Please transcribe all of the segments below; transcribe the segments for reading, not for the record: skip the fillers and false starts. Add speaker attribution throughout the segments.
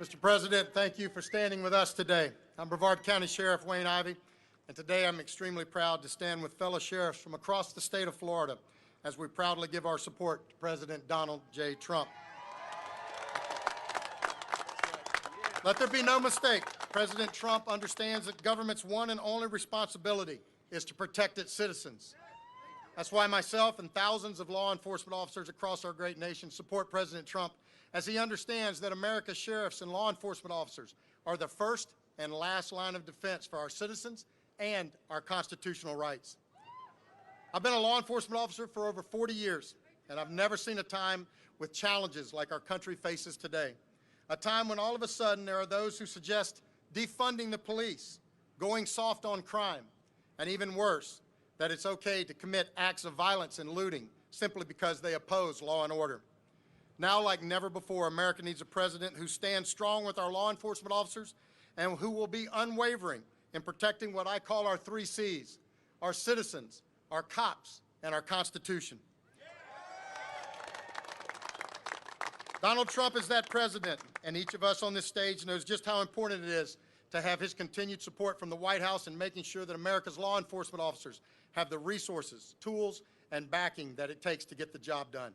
Speaker 1: Mr. President, thank you for standing with us today. I'm Brevard County Sheriff Wayne Ivey, and today I'm extremely proud to stand with fellow sheriffs from across the state of Florida as we proudly give our support to President Donald J. Trump. Let there be no mistake, President Trump understands that government's one and only responsibility is to protect its citizens. That's why myself and thousands of law enforcement officers across our great nation support President Trump as he understands that America's sheriffs and law enforcement officers are the first and last line of defense for our citizens and our constitutional rights. I've been a law enforcement officer for over 40 years, and I've never seen a time with challenges like our country faces today. A time when all of a sudden there are those who suggest defunding the police, going soft on crime, and even worse, that it's okay to commit acts of violence and looting simply because they oppose law and order. Now, like never before, America needs a president who stands strong with our law enforcement officers and who will be unwavering in protecting what I call our 3 C's, our citizens, our cops, and our Constitution. Donald Trump is that president, and each of us on this stage knows just how important it is to have his continued support from the White House in making sure that America's law enforcement officers have the resources, tools, and backing that it takes to get the job done.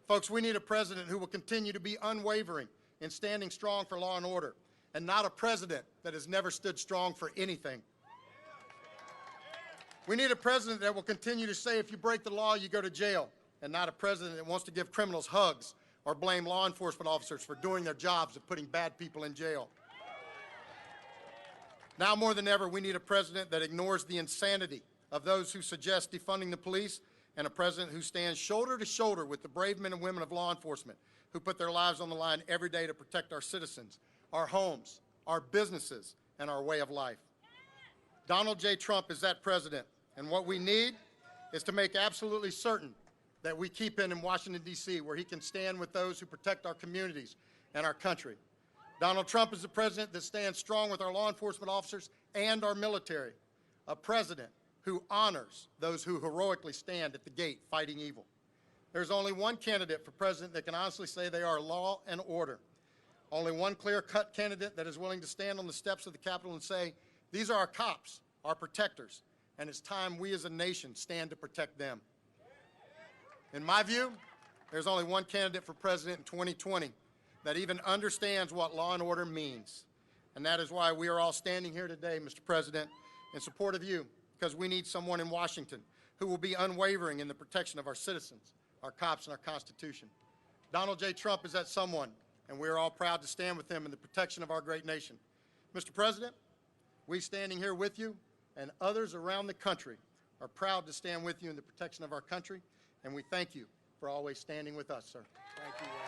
Speaker 1: Folks, we need a president who will continue to be unwavering in standing strong for law and order, and not a president that has never stood strong for anything. We need a president that will continue to say if you break the law, you go to jail, and not a president that wants to give criminals hugs or blame law enforcement officers for doing their jobs of putting bad people in jail. Now more than ever, we need a president that ignores the insanity of those who suggest defunding the police, and a president who stands shoulder to shoulder with the brave men and women of law enforcement who put their lives on the line every day to protect our citizens, our homes, our businesses, and our way of life. Donald J. Trump is that president, and what we need is to make absolutely certain that we keep him in Washington, D.C., where he can stand with those who protect our communities and our country. Donald Trump is the president that stands strong with our law enforcement officers and our military, a president who honors those who heroically stand at the gate fighting evil. There's only one candidate for president that can honestly say they are law and order. Only one clear-cut candidate that is willing to stand on the steps of the Capitol and say, these are our cops, our protectors, and it's time we as a nation stand to protect them. In my view, there's only one candidate for president in 2020 that even understands what law and order means. And that is why we are all standing here today, Mr. President, in support of you, because we need someone in Washington who will be unwavering in the protection of our citizens, our cops, and our Constitution. Donald J. Trump is that someone, and we are all proud to stand with him in the protection of our great nation. Mr. President, we standing here with you and others around the country are proud to stand with you in the protection of our country, and we thank you for always standing with us, sir. Thank you.